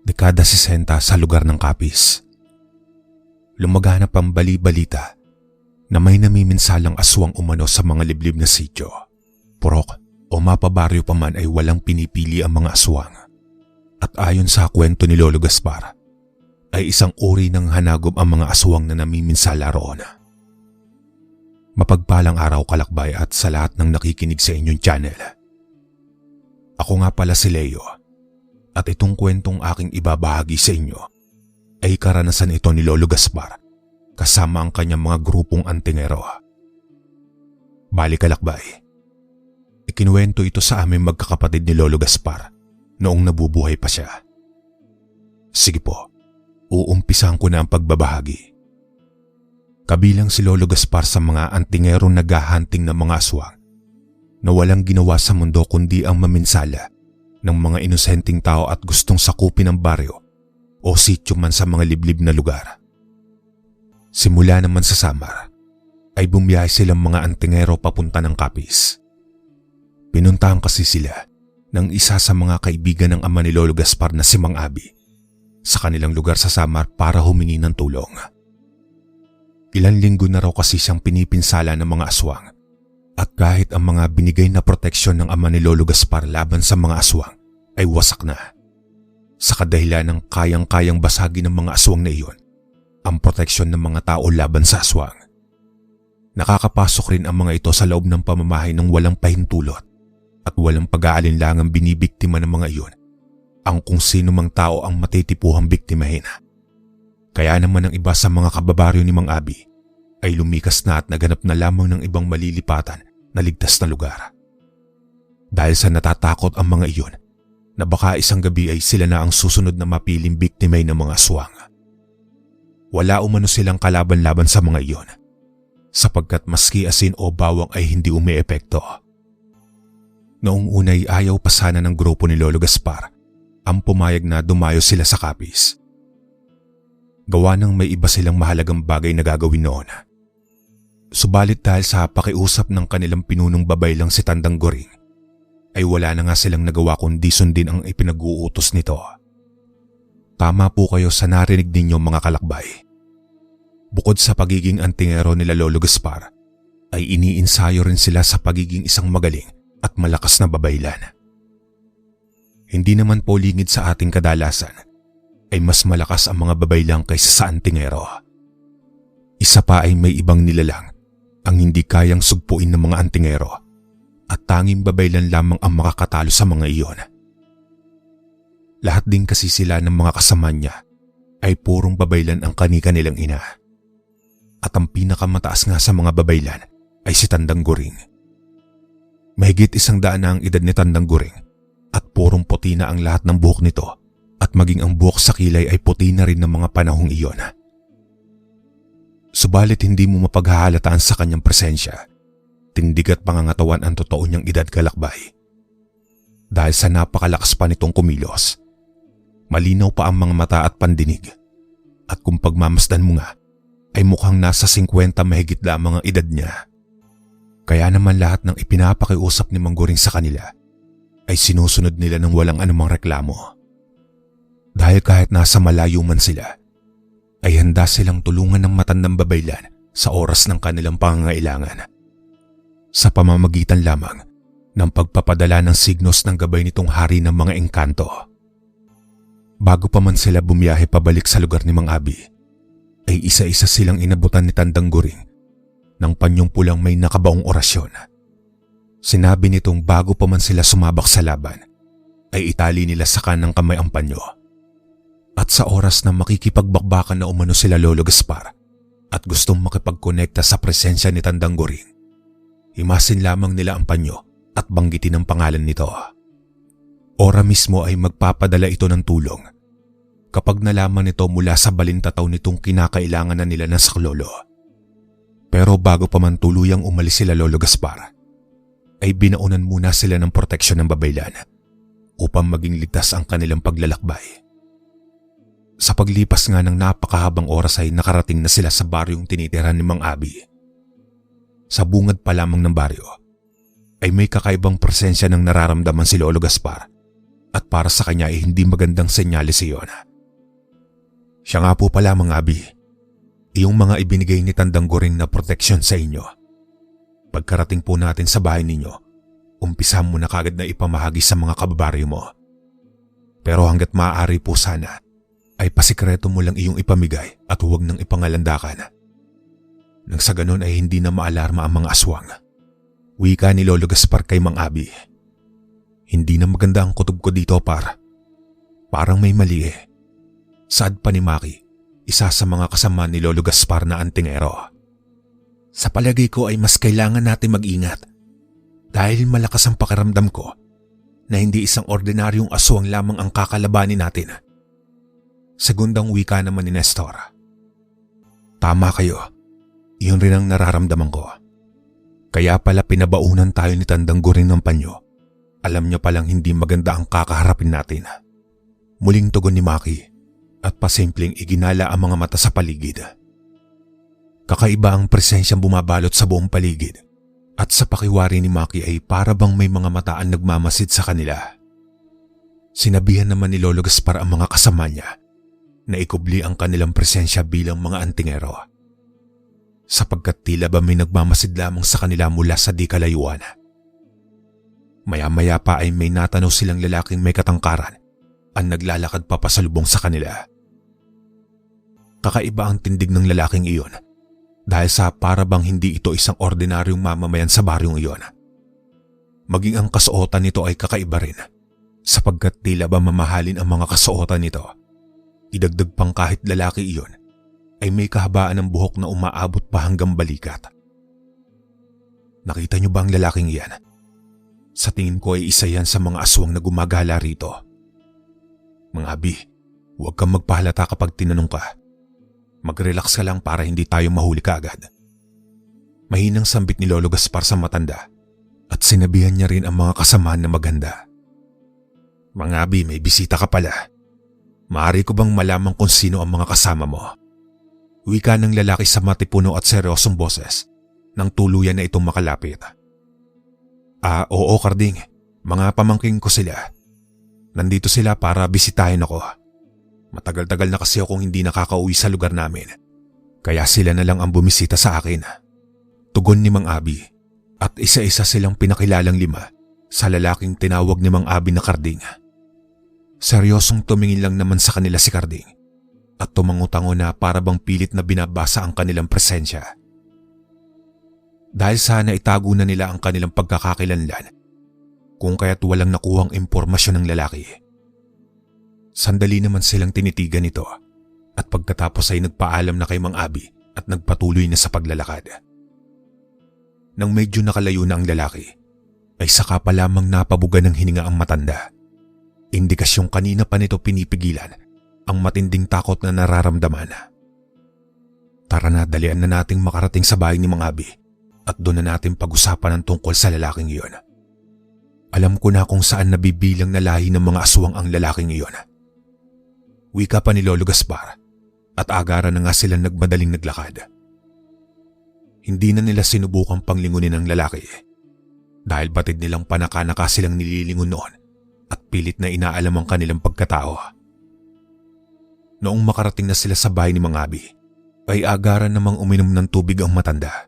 dekada 60 sa lugar ng Capiz. Lumaganap ang bali-balita na may namiminsalang aswang umano sa mga liblib na sityo. Purok o mapabaryo pa man ay walang pinipili ang mga aswang. At ayon sa kwento ni Lolo Gaspar, ay isang uri ng hanagom ang mga aswang na namiminsala roon. Mapagpalang araw kalakbay at sa lahat ng nakikinig sa inyong channel. Ako nga pala si Leo at itong kwentong aking ibabahagi sa inyo ay karanasan ito ni Lolo Gaspar kasama ang kanyang mga grupong antingero. Bali kalakbay, ikinuwento ito sa aming magkakapatid ni Lolo Gaspar noong nabubuhay pa siya. Sige po, uumpisahan ko na ang pagbabahagi. Kabilang si Lolo Gaspar sa mga antingerong naghahunting ng mga aswang na walang ginawa sa mundo kundi ang maminsala ng mga inosenteng tao at gustong sakupin ang baryo o sityo man sa mga liblib na lugar. Simula naman sa Samar ay bumiyahe silang mga antingero papunta ng Capiz. Pinuntahan kasi sila ng isa sa mga kaibigan ng ama ni Lolo Gaspar na si Mang Abi sa kanilang lugar sa Samar para humingi ng tulong. Ilang linggo na raw kasi siyang pinipinsala ng mga aswang at kahit ang mga binigay na proteksyon ng ama ni Lolo Gaspar laban sa mga aswang ay wasak na. Sa kadahilan ng kayang-kayang basagin ng mga aswang na iyon ang proteksyon ng mga tao laban sa aswang. Nakakapasok rin ang mga ito sa loob ng pamamahay ng walang pahintulot at walang pag-aalinlangang binibiktima ng mga iyon ang kung sino mang tao ang matitipuhang biktimahin. Kaya naman ang iba sa mga kababaryo ni Mang Abi ay lumikas na at naganap na lamang ng ibang malilipatan na ligtas na lugar. Dahil sa natatakot ang mga iyon na baka isang gabi ay sila na ang susunod na mapiling biktimay ng mga aswang. Wala umano silang kalaban-laban sa mga iyon sapagkat maski asin o bawang ay hindi umiepekto. Noong unay ayaw pa sana ng grupo ni Lolo Gaspar ang pumayag na dumayo sila sa Capiz. Gawa ng may iba silang mahalagang bagay na gagawin noon. Subalit dahil sa pakiusap ng kanilang pinunong babaylang si Tandang Goring, ay wala na nga silang nagawa kundi sundin ang ipinag-uutos nito. Tama po kayo sa narinig ninyo mga kalakbay. Bukod sa pagiging antingero nila Lolo Gaspar, ay iniinsayo rin sila sa pagiging isang magaling at malakas na babaylan. Hindi naman po lingid sa ating kadalasan ay mas malakas ang mga babaylang kaysa sa antingero. Isa pa ay may ibang nilalang ang hindi kayang sugpuin ng mga antingero at tanging babaylan lamang ang makakatalo sa mga iyon. Lahat din kasi sila ng mga kasama niya ay purong babaylan ang kani-kanilang ina. At ang pinakamataas nga sa mga babaylan ay si Tandang Goring. Mahigit 100 na ang edad ni Tandang Goring at purong puti na ang lahat ng buhok nito at maging ang buhok sa kilay ay puti na rin ng mga panahong iyon. Subalit hindi mo mapaghahalataan sa kanyang presensya, tindig at pangangatawan ang totoo niyang edad kalakbay. Dahil sa napakalakas pa nitong kumilos, malinaw pa ang mga mata at pandinig at kung pagmamasdan mo nga ay mukhang nasa 50 mahigit lamang ang edad niya. Kaya naman lahat ng ipinapakiusap ni Mang Goring sa kanila ay sinusunod nila ng walang anumang reklamo. Dahil kahit nasa malayo man sila, ay handa silang tulungan ng matandang babaylan sa oras ng kanilang pangangailangan. Sa pamamagitan lamang ng pagpapadala ng signos ng gabay nitong hari ng mga engkanto. Bago pa man sila bumiyahe pabalik sa lugar ni Mang Abi, ay isa-isa silang inabutan ni Tandang Goring ng panyong pulang may nakabaong orasyon. Sinabi nitong bago pa man sila sumabak sa laban, ay itali nila sa kanang kamay ang panyo. At sa oras na makikipagbakbakan na umano sila Lolo Gaspar at gustong makipagkonekta sa presensya ni Tandang Goring, himasin lamang nila ang panyo at banggitin ang pangalan nito. Ora mismo ay magpapadala ito ng tulong kapag nalaman nito mula sa balintataw nitong kinakailangan na nila ng saklolo. Pero bago pa man tuluyang umalis sila Lolo Gaspar, ay binaunan muna sila ng proteksyon ng babaylan upang maging ligtas ang kanilang paglalakbay. Sa paglipas nga ng napakahabang oras ay nakarating na sila sa baryong tinitirahan ni Mang Abi. Sa bungad pa lamang ng baryo ay may kakaibang presensya ng nararamdaman si Lolo Gaspar at para sa kanya ay hindi magandang senyales iyon. Siya nga po pala Mang Abi, iyong mga ibinigay ni Tandang Goring na proteksyon sa inyo. Pagkarating po natin sa bahay ninyo, umpisahan mo na kagad na ipamahagi sa mga kababaryo mo. Pero hanggat maaari po sana, ay pasikreto mo lang iyong ipamigay at huwag nang ipangalandakan. Nang sa ganun ay hindi na maalarma ang mga aswang. Wika ni Lolo Gaspar kay Mang Abi. Hindi na maganda ang kutob ko dito par. Parang may mali eh. Saad pa ni Maki, isa sa mga kasama ni Lolo Gaspar na antingero. Sa palagay ko ay mas kailangan natin mag-ingat dahil malakas ang pakiramdam ko na hindi isang ordinaryong aswang lamang ang kakalabanin natin. Segundang wika naman ni Nestor. Tama kayo, iyon rin ang nararamdaman ko. Kaya pala pinabaunan tayo ni Tandang Goring ng panyo. Alam niya palang hindi maganda ang kakaharapin natin. Muling tugon ni Maki at pasimpleng iginala ang mga mata sa paligid. Kakaiba ang presensyang bumabalot sa buong paligid at sa pakiwari ni Maki ay para bang may mga mata ang nagmamasid sa kanila. Sinabihan naman ni Lolo Gaspar ang mga kasama niya na ikubli ang kanilang presensya bilang mga antingero. Sapagkat tila ba may nagmamasid lamang sa kanila mula sa di kalayuan. Maya-maya pa ay may natanaw silang lalaking may katangkaran ang naglalakad papasalubong sa kanila. Kakaiba ang tindig ng lalaking iyon dahil sa para bang hindi ito isang ordinaryong mamamayan sa baryong iyon. Maging ang kasuotan nito ay kakaiba rin sapagkat tila ba mamahalin ang mga kasuotan nito. Idagdag pang kahit lalaki iyon ay may kahabaan ng buhok na umaabot pa hanggang balikat. Nakita niyo ba ang lalaking iyan? Sa tingin ko ay isa yan sa mga aswang na gumagala rito. Mang Abi, huwag kang magpahalata kapag tinanong ka. Mag-relax ka lang para hindi tayo mahuli kaagad. Mahinang sambit ni Lolo Gaspar sa matanda at sinabihan niya rin ang mga kasamahan na maganda. Mang Abi, may bisita ka pala. Maaari ko bang malaman kung sino ang mga kasama mo? Wika ng lalaki sa matipuno at seryosong boses nang tuluyan na itong makalapit. Oo Karding, mga pamangking ko sila. Nandito sila para bisitahin ako. Matagal-tagal na kasi akong hindi nakakauwi sa lugar namin. Kaya sila na lang ang bumisita sa akin. Tugon ni Mang Abi at isa-isa silang pinakilalang 5 sa lalaking tinawag ni Mang Abi na Karding. Seryosong tumingin lang naman sa kanila si Karding at tumango-tango na para bang pilit na binabasa ang kanilang presensya. Dahil sana itago na nila ang kanilang pagkakakilanlan kung kaya't walang nakuhang impormasyon ng lalaki. Sandali naman silang tinitigan ito at pagkatapos ay nagpaalam na kay Mang Abi at nagpatuloy na sa paglalakad. Nang medyo nakalayo na ang lalaki, ay saka pa lamang napabuga ng hininga ang matanda. Indikasyong kanina pa nito pinipigilan ang matinding takot na nararamdaman. Tara na, dalian na nating makarating sa bahay ni Mang Abi at doon na natin pag-usapan ang tungkol sa lalaking iyon. Alam ko na kung saan nabibilang na lahi ng mga aswang ang lalaking iyon. Wika pa ni Lolo Gaspar at agaran na nga silang nagmadaling naglakad. Hindi na nila sinubukang panglingunin ang lalaki dahil batid nilang panaka-naka silang nililingon noon at pilit na inaalam ang kanilang pagkatao. Noong makarating na sila sa bahay ni Mang Abi, ay agaran namang uminom ng tubig ang matanda.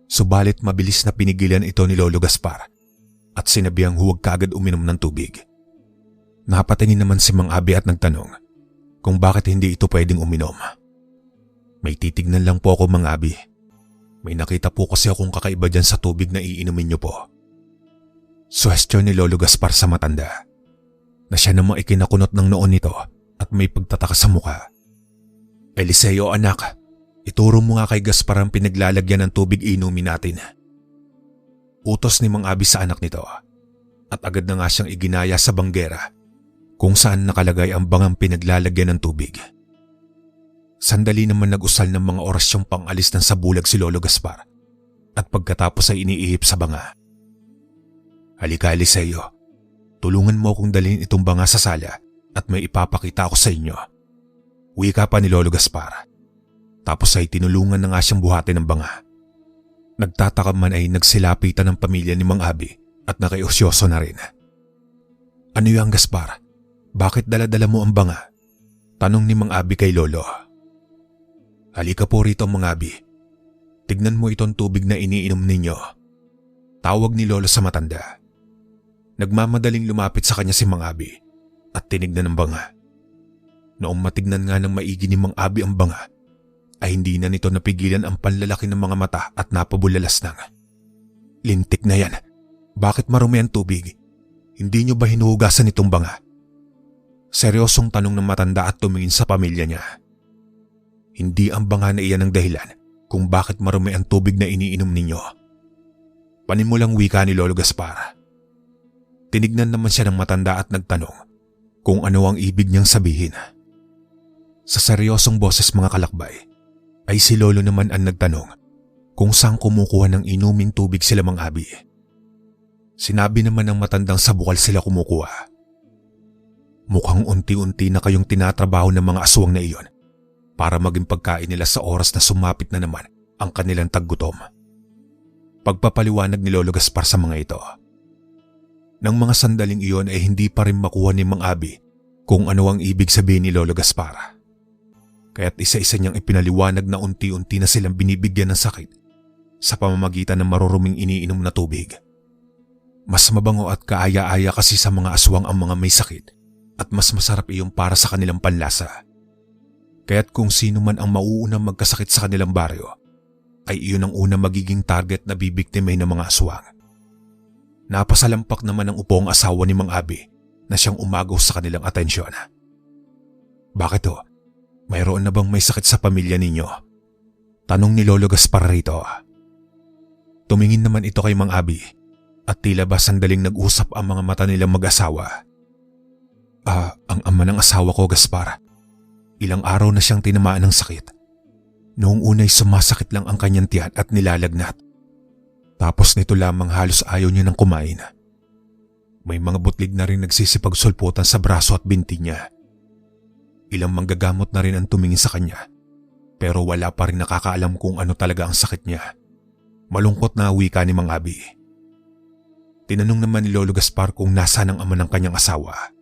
Subalit mabilis na pinigilan ito ni Lolo Gaspar at sinabihang huwag kaagad uminom ng tubig. Napatingin naman si Mang Abi at nagtanong kung bakit hindi ito pwedeng uminom. May titignan lang po ako Mang Abi. May nakita po kasi akong kakaiba dyan sa tubig na iinumin niyo po. Suwestyon ni Lolo Gaspar sa matanda na siya namang ikinakunot ng noon nito at may pagtataka sa mukha. Eliseo anak, ituro mo nga kay Gaspar ang pinaglalagyan ng tubig inumin natin. Utos ni Mang Abi sa anak nito at agad na nga siyang iginaya sa banggera kung saan nakalagay ang bangang pinaglalagyan ng tubig. Sandali naman nag-usal ng mga orasyong pang-alis ng sabulag si Lolo Gaspar at pagkatapos ay iniihip sa banga. Halika Eliseo, tulungan mo akong dalhin itong banga sa sala at may ipapakita ako sa inyo. Wika pa ni Lolo Gaspar. Tapos ay tinulungan na nga siyang buhatin ng banga. Nagtataka man ay nagsilapitan ng pamilya ni Mang Abi at nakaiosyoso na rin. Ano yung Gaspar? Bakit dala-dala mo ang banga? Tanong ni Mang Abi kay Lolo. Halika po rito Mang Abi. Tignan mo itong tubig na iniinom ninyo. Tawag ni Lolo sa matanda. Nagmamadaling lumapit sa kanya si Mang Abi at tinignan ang banga. Noong matignan nga ng maigi ni Mang Abi ang banga, ay hindi na nito napigilan ang panlalaki ng mga mata at napabulalas ng. Lintik na yan. Bakit marumi ang tubig? Hindi nyo ba hinuhugasan itong banga? Seryosong tanong ng matanda at tumingin sa pamilya niya. Hindi ang banga na iyan ang dahilan kung bakit marumi ang tubig na iniinom ninyo. Panimulang wika ni Lolo Gaspar. Tinignan naman siya ng matanda at nagtanong kung ano ang ibig niyang sabihin. Sa seryosong boses mga kalakbay, ay si Lolo naman ang nagtanong kung saan kumukuha ng inuming tubig sila Mang Abi. Sinabi naman ng matandang sa bukal sila kumukuha. Mukhang unti-unti na kayong tinatrabaho ng mga aswang na iyon para maging pagkain nila sa oras na sumapit na naman ang kanilang taggutom. Pagpapaliwanag ni Lolo Gaspar sa mga ito. Nang mga sandaling iyon ay hindi pa rin makuha ni Mang Abi kung ano ang ibig sabihin ni Lolo Gaspar. Kaya't isa-isa niyang ipinaliwanag na unti-unti na silang binibigyan ng sakit sa pamamagitan ng maruruming iniinom na tubig. Mas mabango at kaaya-aya kasi sa mga aswang ang mga may sakit at mas masarap iyon para sa kanilang panlasa. Kaya't kung sino man ang mauunang magkasakit sa kanilang baryo, ay iyon ang unang magiging target na bibiktimahin ng mga aswang. Napasalampak naman ang upo ang asawa ni Mang Abi na siyang umagaw sa kanilang atensyon. Bakit ho? Mayroon na bang may sakit sa pamilya ninyo? Tanong ni Lolo Gaspar rito. Tumingin naman ito kay Mang Abi at tila ba sandaling nag-usap ang mga mata nilang mag-asawa. Ang ama ng asawa ko Gaspar. Ilang araw na siyang tinamaan ng sakit. Noong unay sumasakit lang ang kanyang tiyan at nilalagnat. Tapos nito lamang halos ayaw niya ng kumain. May mga butlig na rin nagsisipagsulputan sa braso at binti niya. Ilang manggagamot na rin ang tumingin sa kanya, pero wala pa rin nakakaalam kung ano talaga ang sakit niya. Malungkot na wika ni Mang Abi. Tinanong naman ni Lolo Gaspar kung nasaan ang ama ng kanyang asawa.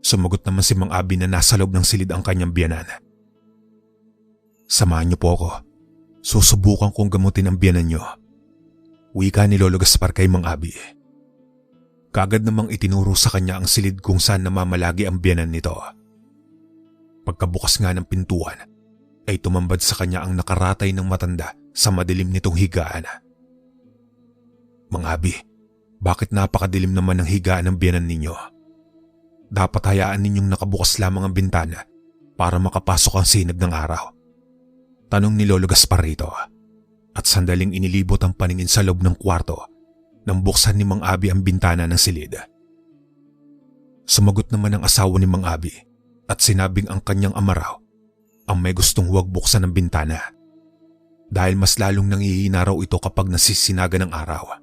Sumagot naman si Mang Abi na nasa loob ng silid ang kanyang biyanan. Samahan niyo po ako. Susubukan kong gamutin ang biyanan niyo. Wika ni Lolo Gaspar kay Mang Abi. Kaagad namang itinuro sa kanya ang silid kung saan namamalagi ang biyanan nito. Pagkabukas nga ng pintuan, ay tumambad sa kanya ang nakaratay ng matanda sa madilim nitong higaan. Mang Abi, bakit napakadilim naman ng higaan ng biyanan ninyo? Dapat hayaan ninyong nakabukas lamang ang bintana para makapasok ang sinag ng araw. Tanong ni Lolo Gaspar rito at sandaling inilibot ang paningin sa loob ng kwarto nang buksan ni Mang Abi ang bintana ng silid. Sumagot naman ang asawa ni Mang Abi at sinabing ang kanyang ama raw ang may gustong huwag buksan ng bintana dahil mas lalong nangihina raw ito kapag nasisinaga ng araw.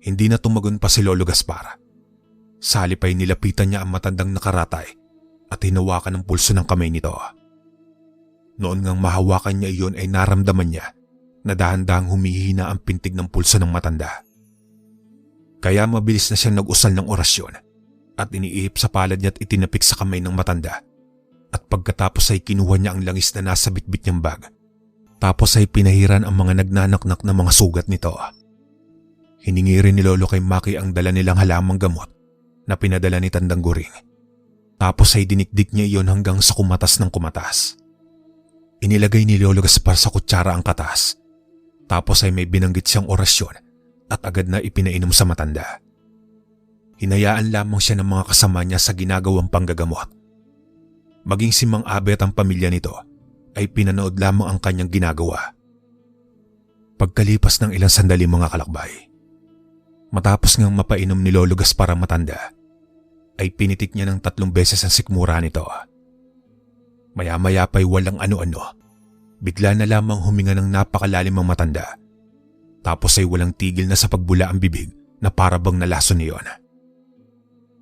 Hindi na tumagon pa si Lolo Gaspar. Sa halip ay nilapitan niya ang matandang nakaratay at hinawakan ang pulso ng kamay nito. Noon ngang mahawakan niya iyon ay naramdaman niya na dahan-dahang humihina ang pintig ng pulso ng matanda. Kaya mabilis na siyang nag-usal ng orasyon at iniihip sa palad niya at itinapik sa kamay ng matanda. At pagkatapos ay kinuha niya ang langis na nasa bitbit niyang bag. Tapos ay pinahiran ang mga nagnanaknak na mga sugat nito. Hiningi rin ni Lolo kay Maki ang dala nilang halamang gamot na pinadala ni Tandang Guring. Tapos ay dinikdik niya iyon hanggang sa kumatas ng kumatas. Inilagay ni Lolo Gaspar sa kutsara ang katas. Tapos ay may binanggit siyang orasyon at agad na ipinainom sa matanda. Hinayaan lamang siya ng mga kasama niya sa ginagawang panggagamot. Maging si Mang Abi at ang pamilya nito ay pinanood lamang ang kanyang ginagawa. Pagkalipas ng ilang sandali mga kalakbay, matapos ngang mapainom ni Lolo Gaspar ang matanda, ay pinitik niya ng 3 beses ang sikmura nito. Maya-maya pa'y walang ano-ano. Bigla na lamang huminga ng napakalalim ang matanda. Tapos ay walang tigil na sa pagbula ang bibig na parabang nalason niyon.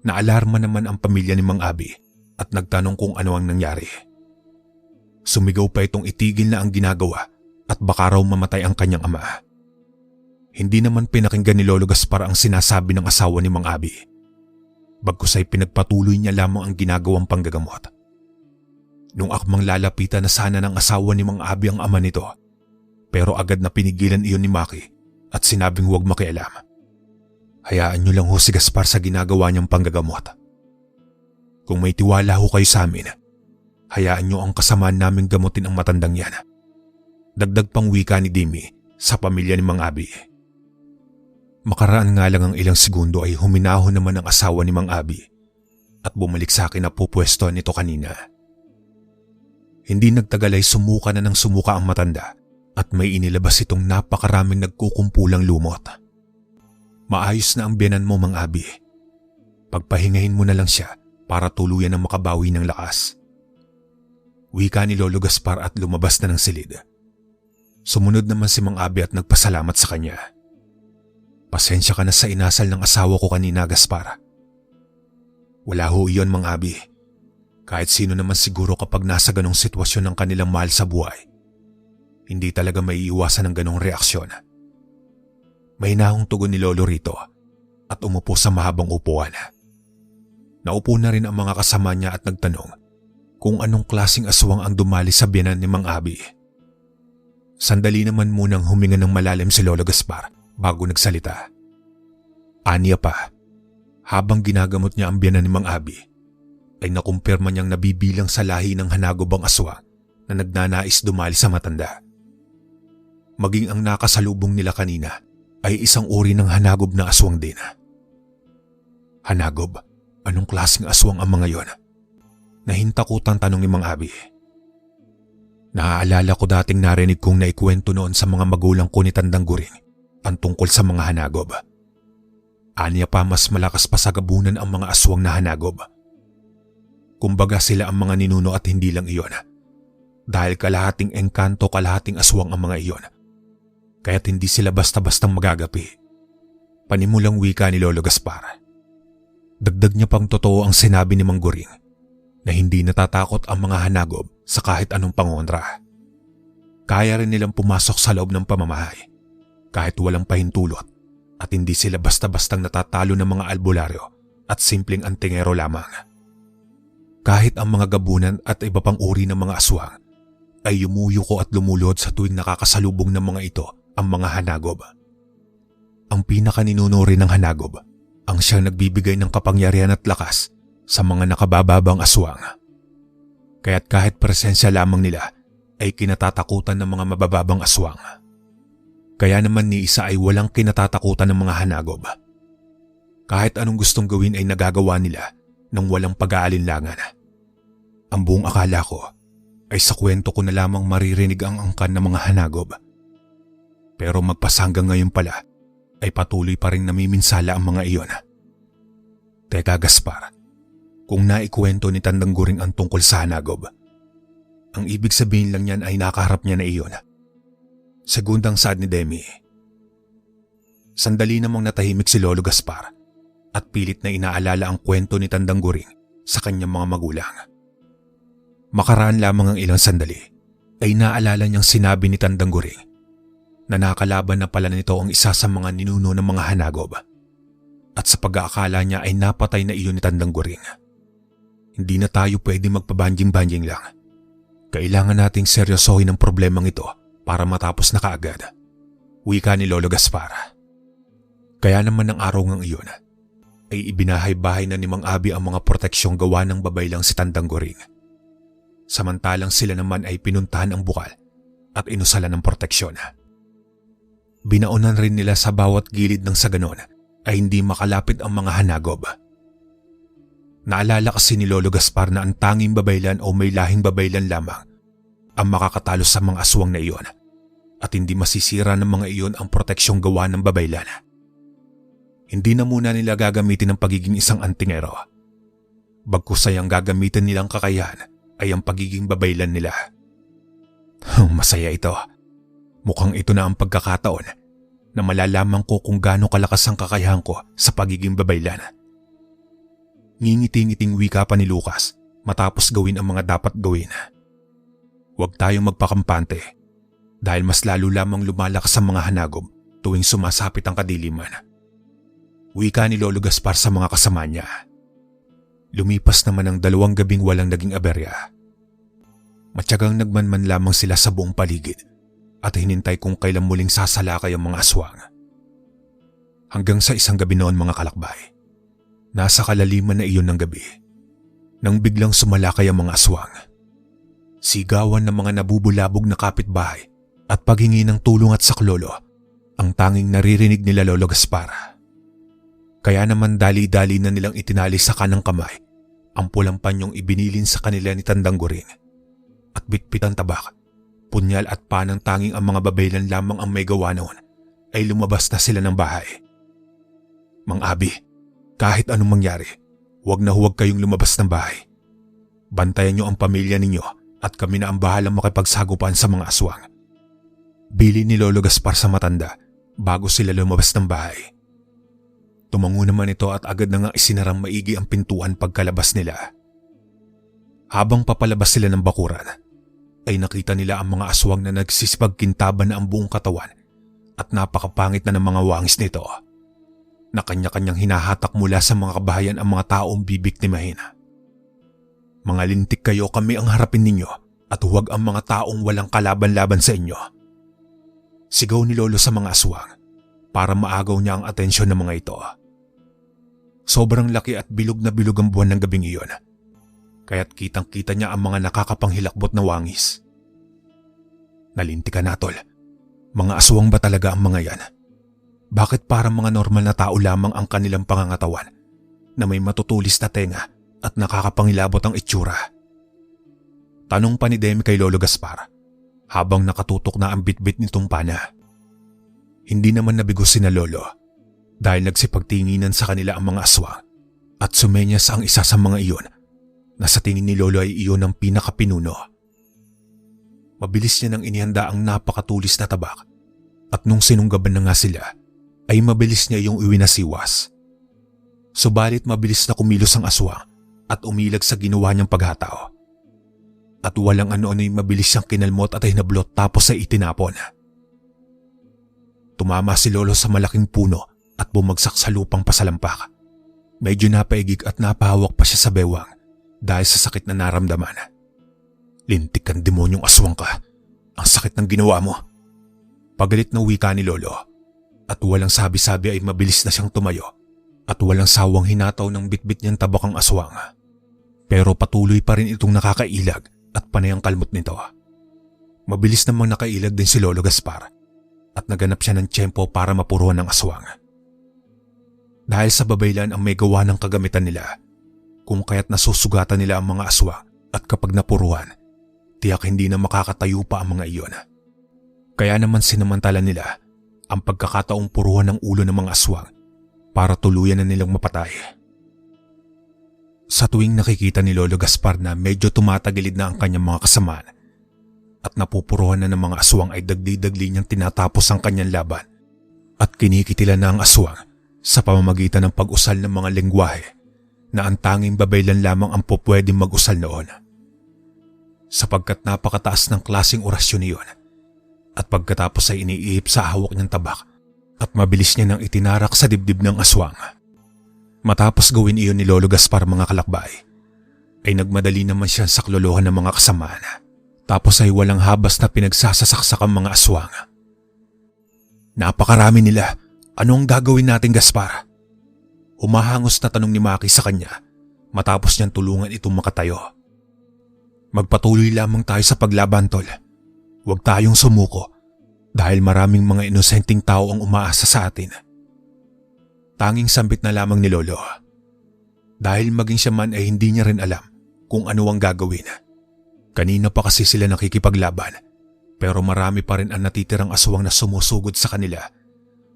Naalarma naman ang pamilya ni Mang Abi at nagtanong kung ano ang nangyari. Sumigaw pa itong itigil na ang ginagawa at baka raw mamatay ang kanyang ama. Hindi naman pinakinggan ni Lolo Gaspar ang sinasabi ng asawa ni Mang Abi. bagkus ay pinagpatuloy niya lamang ang ginagawang panggagamot. Nung akmang lalapitan na sana ng asawa ni Mang Abi ang ama nito, pero agad na pinigilan iyon ni Maki at sinabing huwag makialam. Hayaan niyo lang ho si Gaspar sa ginagawa niyang panggagamot. Kung may tiwala ho kayo sa amin, hayaan niyo ang kasamaan naming gamutin ang matandang yan. Dagdag pang wika ni Dimi sa pamilya ni Mang Abi. Makaraan nga lang ang ilang segundo ay huminahon naman ang asawa ni Mang Abi at bumalik sa akin na pupwesto nito kanina. Hindi nagtagal ay sumuka na ng sumuka ang matanda at may inilabas itong napakaraming nagkukumpulang lumot. Maayos na ang biyanan mo, Mang Abi. Pagpahingahin mo na lang siya para tuluyan ang makabawi ng lakas. Wika ni Lolo Gaspar at lumabas na ng silid. Sumunod naman si Mang Abi at nagpasalamat sa kanya. Pasensya ka na sa inasal ng asawa ko kanina, Gaspar. Wala ho iyon, Mang Abi. Kahit sino naman siguro kapag nasa ganong sitwasyon ng kanilang mahal sa buhay, hindi talaga maiiwasan ng ganong reaksyon. May hinahong tugon ni Lolo rito at umupo sa mahabang upuan. Naupo na rin ang mga kasama niya at nagtanong kung anong klaseng aswang ang dumali sa biyanan ni Mang Abi. Sandali naman munang huminga ng malalim si Lolo Gaspar bago nagsalita. Aniya pa, habang ginagamot niya ang biyanan ni Mang Abi, ay nakumpirma niyang nabibilang sa lahi ng hanagobang aswang na nagnanais dumali sa matanda. Maging ang nakasalubong nila kanina ay isang uri ng hanagob na aswang din. Hanagob? Anong klaseng aswang ang mga yon? Nahintakutan tanong ni Mang Abi. Naaalala ko dating narinig kong naikwento noon sa mga magulang ko ni Tandang Guring ang tungkol sa mga hanagob. Aniya pa mas malakas pa sa gabunan ang mga aswang na hanagob. Kumbaga sila ang mga ninuno at hindi lang iyon. Dahil kalahating engkanto kalahating aswang ang mga iyon. Kaya't hindi sila basta-bastang magagapi. Panimulang wika ni Lolo Gaspar. Dagdag niya pang totoo ang sinabi ni Mang Guring na hindi natatakot ang mga hanagob sa kahit anong pangontra. Kaya rin nilang pumasok sa loob ng pamamahay kahit walang pahintulot at hindi sila basta-bastang natatalo ng mga albularyo at simpleng antingero lamang. Kahit ang mga gabunan at iba pang uri ng mga aswang ay yumuyuko at lumulod sa tuwing nakakasalubong ng mga ito ang mga hanagob. Ang pinakaninuno rin ng hanagob ang siyang nagbibigay ng kapangyarihan at lakas sa mga nakabababang aswang. Kaya't kahit presensya lamang nila ay kinatatakutan ng mga mabababang aswang. Kaya naman ni isa ay walang kinatatakutan ng mga hanagob. Kahit anong gustong gawin ay nagagawa nila nang walang pag-aalinlangan. Ang buong akala ko ay sa kwento ko na lamang maririnig ang angkan ng mga hanagob. Pero magpasanggang ngayon pala ay patuloy pa rin namiminsala ang mga iyon. Teka Gaspar, kung naikwento ni Tandang Guring ang tungkol sa hanagob, ang ibig sabihin lang niyan ay nakaharap niya na iyon. Segundang saad ni Demi. Sandali namang natahimik si Lolo Gaspar at pilit na inaalala ang kwento ni Tandang Guring sa kanyang mga magulang. Makaraan lamang ang ilang sandali ay naalala niyang sinabi ni Tandang Guring na nakalaban na pala nito ang isa sa mga ninuno ng mga hanagob at sa pag-aakala niya ay napatay na iyon ni Tandang Guring. Hindi na tayo pwede magpabanjing-banjing lang. Kailangan nating seryosohin ang problemang ito para matapos na kaagad. Wika ni Lolo Gaspar. Kaya naman ng araw ngang iyon ay ibinahay-bahay na ni Mang Abi ang mga proteksyong gawa ng babaylang si Tandang Guring. Samantalang sila naman ay pinuntahan ang bukal at inusalan ng proteksyon. Binaunan rin nila sa bawat gilid ng saganon ay hindi makalapit ang mga hanagob. Naalala kasi ni Lolo Gaspar na ang tanging babaylan o may lahing babaylan lamang ang makakatalo sa mga aswang na iyon at hindi masisira ng mga iyon ang proteksyong gawa ng babaylan. Hindi na muna nila gagamitin ang pagiging isang antingero. Bagkus ay ang gagamitin nilang kakayahan ay ang pagiging babaylan nila. Masaya ito. Mukhang ito na ang pagkakataon na malalaman ko kung gaano kalakas ang kakayahan ko sa pagiging babaylan. Ngingiti-ngiting wika pa ni Lucas matapos gawin ang mga dapat gawin. Huwag tayong magpakampante dahil mas lalo lamang lumalakas ang mga hanagob tuwing sumasapit ang kadiliman. Wika ni Lolo Gaspar sa mga kasama niya. Lumipas naman ang 2 gabing walang naging aberya. Matyagang nagmanman lamang sila sa buong paligid at hinintay kung kailan muling sasalakay ang mga aswang. Hanggang sa isang gabi noon mga kalakbay, nasa kalaliman na iyon ng gabi, nang biglang sumalakay ang mga aswang. Sigawan ng mga nabubulabog na kapitbahay at paghingi ng tulong at saklolo ang tanging naririnig nila Lolo Gaspar. Kaya naman dali-dali na nilang itinali sa kanang kamay ang pulang panyong ibinilin sa kanila ni Tandang Guring at bitbit ang tabak, punyal at panang tanging ang mga babaylan lamang ang may gawa noon ay lumabas na sila ng bahay. Mang Abi, kahit anong mangyari, huwag na huwag kayong lumabas ng bahay. Bantayan niyo ang pamilya ninyo at kami na ang bahalang makipagsagupan sa mga aswang. Bili ni Lolo Gaspar sa matanda bago sila lumabas ng bahay. Tumango naman ito at agad na nga isinarang maigi ang pintuan pagkalabas nila. Habang papalabas sila ng bakuran, ay nakita nila ang mga aswang na nagsisipagkintaban na ang buong katawan at napakapangit na ng mga wangis nito, na kanya-kanyang hinahatak mula sa mga kabahayan ang mga taong bibiktimahin. Mga lintik kayo, kami ang harapin ninyo at huwag ang mga taong walang kalaban-laban sa inyo. Sigaw ni Lolo sa mga aswang para maagaw niya ang atensyon ng mga ito. Sobrang laki at bilog na bilog ang buwan ng gabing iyon, kaya't kitang-kita niya ang mga nakakapanghilakbot na wangis. Nalintik ka na, Tol. Mga aswang ba talaga ang mga yan? Bakit parang mga normal na tao lamang ang kanilang pangangatawan na may matutulis na tenga at nakakapangilabot ang itsura? Tanong pa ni Demi kay Lolo Gaspar habang nakatutok na ang bitbit nitong pana. Hindi naman nabigo sina Lolo dahil nagsipagtinginan sa kanila ang mga aswang at sumenyas ang isa sa mga iyon na sa tingin ni Lolo ay iyon ang pinakapinuno. Mabilis niya nang inihanda ang napakatulis na tabak at nung sinunggaban na nga sila ay mabilis niya iyong iwinasiwas. Subalit mabilis na kumilos ang aswang at umilag sa ginawa niyang paghataw. At walang ano-ano ay mabilis siyang kinalmot at hinablot tapos ay itinapon. Tumama si Lolo sa malaking puno at bumagsak sa lupang pasalampak. Medyo napaigig at napahawak pa siya sa bewang dahil sa sakit na naramdaman. Lintik kang demonyong aswang ka. Ang sakit ng ginawa mo. Pagalit na wika ni Lolo at walang sabi-sabi ay mabilis na siyang tumayo at walang sawang hinataw ng bitbit niyang tabak ang aswang. Pero patuloy pa rin itong nakakailag at panay ang kalmot nito. Mabilis namang nakailag din si Lolo Gaspar at naganap siya ng tiyempo para mapuruan ng aswang. Dahil sa babaylan ang may gawa ng kagamitan nila, kung kaya't nasusugatan nila ang mga aswang at kapag napuruan, tiyak hindi na makakatayo pa ang mga iyon. Kaya naman sinamantala nila ang pagkakataong puruhan ng ulo ng mga aswang para tuluyan na nilang mapatay. Sa tuwing nakikita ni Lolo Gaspar na medyo tumatagilid na ang kanyang mga kasamaan at napupuruhan na ng mga aswang ay dagli-dagli niyang tinatapos ang kanyang laban at kinikitilan na ang aswang sa pamamagitan ng pag-usal ng mga lengguwahe na ang tanging babaylan lamang ang pupwedeng mag-usal noon. Sapagkat napakataas ng klaseng orasyon niyon at pagkatapos ay iniihip sa hawak niyang tabak at mabilis niya nang itinarak sa dibdib ng aswang. Matapos gawin iyon ni Lolo Gaspar mga kalakbay, ay nagmadali naman siya sa saklolohan ng mga kasamaan. Tapos ay walang habas na pinagsasasaksak ang mga aswang. Napakarami nila. Ano ang gagawin natin, Gaspar? Humahangos na tanong ni Maki sa kanya matapos niyang tulungan itong makatayo. Magpatuloy lamang tayo sa paglaban, Tol. Huwag tayong sumuko dahil maraming mga inosenteng tao ang umaasa sa atin. Tanging sambit na lamang ni Lolo. Dahil maging siya man ay hindi niya rin alam kung ano ang gagawin. Kanina pa kasi sila nakikipaglaban pero marami pa rin ang natitirang aswang na sumusugod sa kanila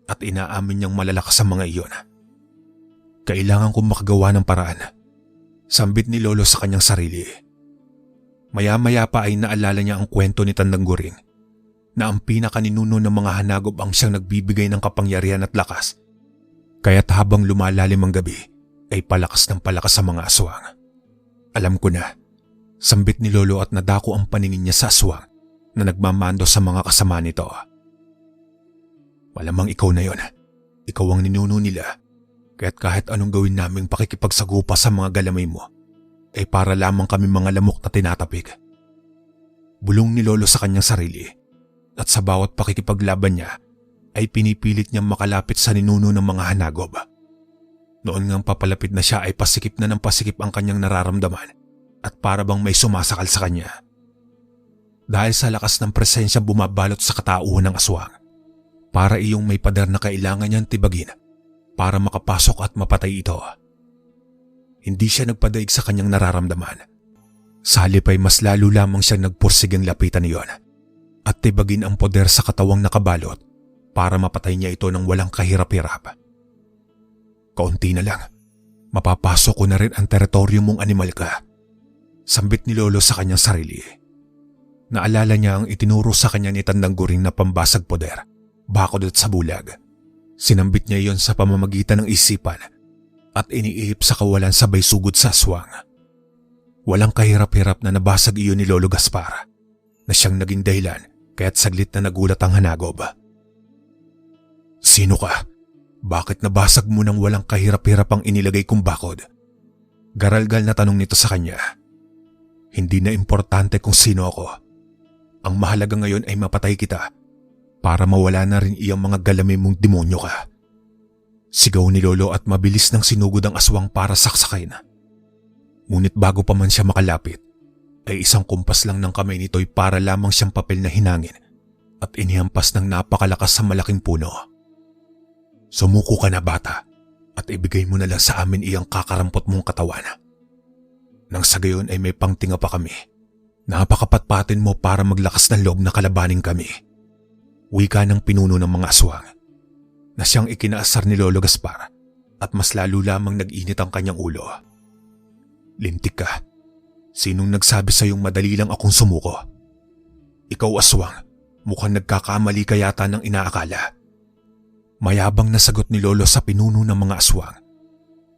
at inaamin niyang malalakas ang mga iyon. Kailangan kong makagawa ng paraan. Sambit ni Lolo sa kanyang sarili. Maya-maya pa ay naalala niya ang kwento ni Tandang Guring na ang pinakaninuno ng mga hanagob ang siyang nagbibigay ng kapangyarihan at lakas. Kaya't habang lumalalim ang gabi ay palakas ng palakas sa mga aswang. Alam ko na, sambit ni Lolo at nadako ang paningin niya sa aswang na nagmamando sa mga kasama nito. Malamang ikaw na yon. Ikaw ang ninuno nila. Kaya't kahit anong gawin naming pakikipagsagupa sa mga galamay mo, ay para lamang kami mga lamok na tinatapik. Bulong ni Lolo sa kanyang sarili at sa bawat pakikipaglaban niya ay pinipilit niyang makalapit sa ninuno ng mga hanagob. Noon ngang papalapit na siya ay pasikip na ng pasikip ang kanyang nararamdaman at para bang may sumasakal sa kanya. Dahil sa lakas ng presensya bumabalot sa katauhan ng aswang, para iyong may pader na kailangan niyang tibagin para makapasok at mapatay ito. Hindi siya nagpadaig sa kanyang nararamdaman. Sa halip ay mas lalo lamang siyang nagpursigang lapitan niyon at tibagin ang poder sa katawang nakabalot para mapatay niya ito ng walang kahirap-hirap. Kaunti na lang, mapapasok ko na rin ang teritoryo mong animal ka. Sambit ni Lolo sa kanyang sarili. Naalala niya ang itinuro sa kanya ni Tandang Guring na pambasag poder, bakod at sa bulag. Sinambit niya iyon sa pamamagitan ng isipan at iniihip sa kawalan sabay sugod sa aswang. Walang kahirap-hirap na nabasag iyon ni Lolo Gaspar, na siyang naging dahilan kaya't saglit na nagulat ang hanagob. Sino ka? Bakit nabasag mo nang walang kahirap-hirap ang inilagay kong bakod? Garalgal na tanong nito sa kanya. Hindi na importante kung sino ako. Ang mahalaga ngayon ay mapatay kita para mawala na rin iyang mga galamay mong demonyo ka. Sigaw ni Lolo at mabilis nang sinugod ang aswang para saksakin. Ngunit bago pa man siya makalapit, ay isang kumpas lang ng kamay nito'y para lamang siyang papel na hinangin at inihampas ng napakalakas sa malaking puno. Sumuko ka na bata at ibigay mo na lang sa amin iyang kakarampot mong katawan. Nang sa gayon ay may pangtinga pa kami. Napakapatpatin mo para maglakas ng loob na kalabanin kami. Wika ng pinuno ng mga aswang na siyang ikinaasar ni Lolo Gaspar at mas lalo lamang nag-init ang kanyang ulo. Lintik ka. Sinong nagsabi sa iyong madali lang akong sumuko? Ikaw aswang, mukhang nagkakamali ka yata ng inaakala. Mayabang na sagot ni Lolo sa pinuno ng mga aswang.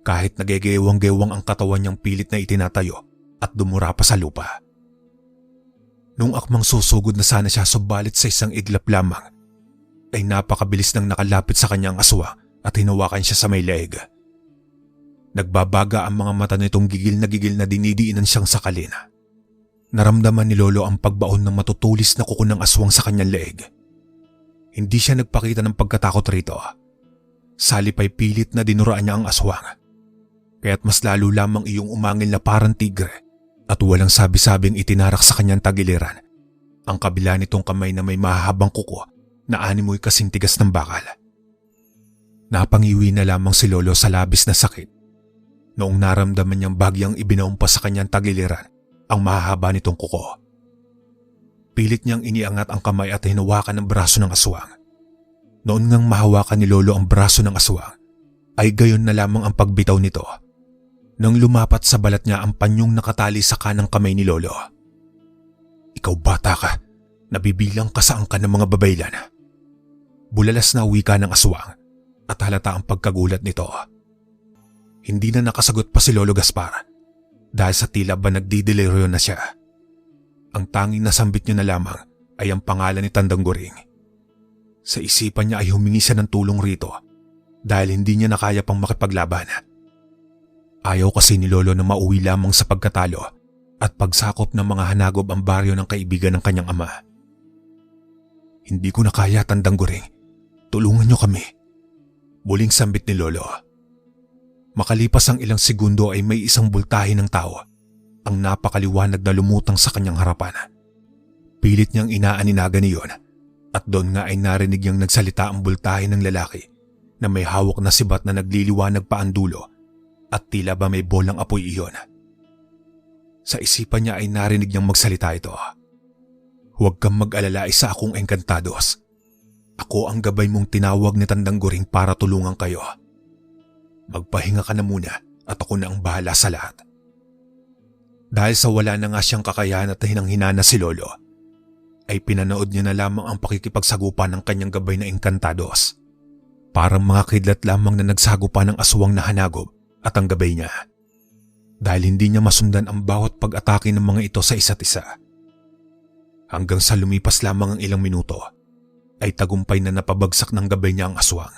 Kahit nagegewang-gewang ang katawan niyang pilit na itinatayo at dumura pa sa lupa. Nung akmang susugod na sana siya subalit sa isang iglap lamang, ay napakabilis nang nakalapit sa kanyang aswang at hinawakan siya sa may leeg. Nagbabaga ang mga mata nitong gigil na dinidiinan siyang sakalin. Naramdaman ni Lolo ang pagbaon ng matutulis na kuko ng aswang sa kanyang leeg. Hindi siya nagpakita ng pagkatakot rito. Salip ay pilit na dinuraan niya ang aswang. Kaya't mas lalo lamang iyong umangil na parang tigre at walang sabi-sabing itinarak sa kanyang tagiliran ang kabila nitong kamay na may mahahabang kuko na animoy kasing tigas ng bakal. Napangiwi na lamang si Lolo sa labis na sakit noong naramdaman niyang bagyang ibinaumpas sa kanyang tagiliran ang mahahaba nitong kuko. Pilit niyang iniangat ang kamay at hinawakan ang braso ng aswang. Noon ngang mahawakan ni Lolo ang braso ng aswang, ay gayon na lamang ang pagbitaw nito nang lumapat sa balat niya ang panyong nakatali sa kanang kamay ni Lolo. Ikaw bata ka, nabibilang ka sa angkan ng mga babaylan. Bulalas na wika ng aswang at halata ang pagkagulat nito. Hindi na nakasagot pa si Lolo Gaspar dahil sa tila ba nagdideliryo na siya. Ang tanging nasambit niya na lamang ay ang pangalan ni Tandang Guring. Sa isipan niya ay humingi siya ng tulong rito dahil hindi niya nakaya pang makipaglaban. Ayaw kasi ni Lolo na mauwi lamang sa pagkatalo at pagsakop ng mga hanagob ang baryo ng kaibigan ng kanyang ama. Hindi ko na kaya, Tandang Guring. Tulungan niyo kami. Muling sambit ni Lolo. Makalipas ang ilang segundo ay may isang bultahe ng tao ang napakaliwanag na lumutang sa kanyang harapan. Pilit niyang inaaninagan niyon at doon nga ay narinig niyang nagsalita ang bultahe ng lalaki na may hawak na sibat na nagliliwanag pa ang dulo at tila ba may bolang apoy iyon. Sa isipan niya ay narinig niyang magsalita ito. Huwag kang mag-alala, isa akong engkantados. Ako ang gabay mong tinawag ni Tandang Guring para tulungan kayo. Magpahinga ka na muna at ako na ang bahala sa lahat. Dahil sa wala na nga siyang kakayahan at hinang-hina si Lolo, ay pinanood niya na lamang ang pakikipagsagupa ng kanyang gabay na engkantados. Parang mga kidlat lamang na nagsagupa ng aswang na hanagob at ang gabay niya. Dahil hindi niya masundan ang bawat pag-atake ng mga ito sa isa't isa. Hanggang sa lumipas lamang ang ilang minuto, ay tagumpay na napabagsak ng gabay niya ang aswang.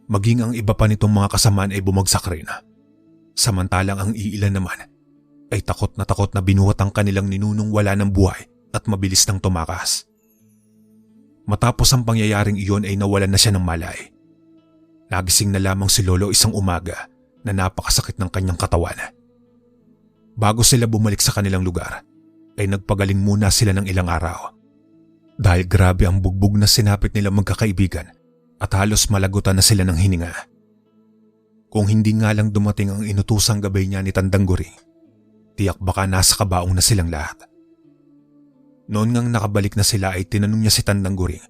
Maging ang iba pa nitong mga kasamaan ay bumagsak rin. Samantalang ang iilan naman ay takot na binuhat ang kanilang ninunong wala ng buhay at mabilis nang tumakas. Matapos ang pangyayaring iyon ay nawalan na siya ng malay. Nagising na lamang si Lolo isang umaga na napakasakit ng kanyang katawan. Bago sila bumalik sa kanilang lugar, ay nagpagaling muna sila ng ilang araw. Dahil grabe ang bugbog na sinapit nila magkakaibigan at halos malagutan na sila ng hininga. Kung hindi nga lang dumating ang inutusang gabay niya ni Tandang Guring, tiyak baka nasa kabaong na silang lahat. Noon ngang nakabalik na sila ay tinanong niya si Tandang Guring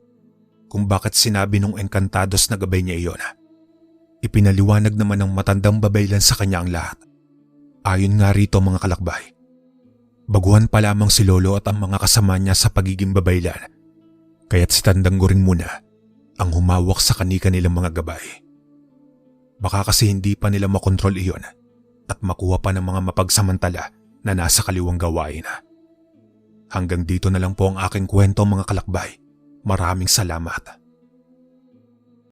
kung bakit sinabi nung engkantados na gabay niya iyon. Ipinaliwanag naman ng matandang babaylan sa kanya ang lahat. Ayon nga rito mga kalakbay, baguhan pa lamang si Lolo at ang mga kasama niya sa pagiging babaylan, kaya't si Tandang Guring muna ang humawak sa kani-kanilang mga gabay. Baka kasi hindi pa nila makontrol iyon at makuha pa ng mga mapagsamantala na nasa kaliwang gawain. Hanggang dito na lang po ang aking kwento mga kalakbay. Maraming salamat.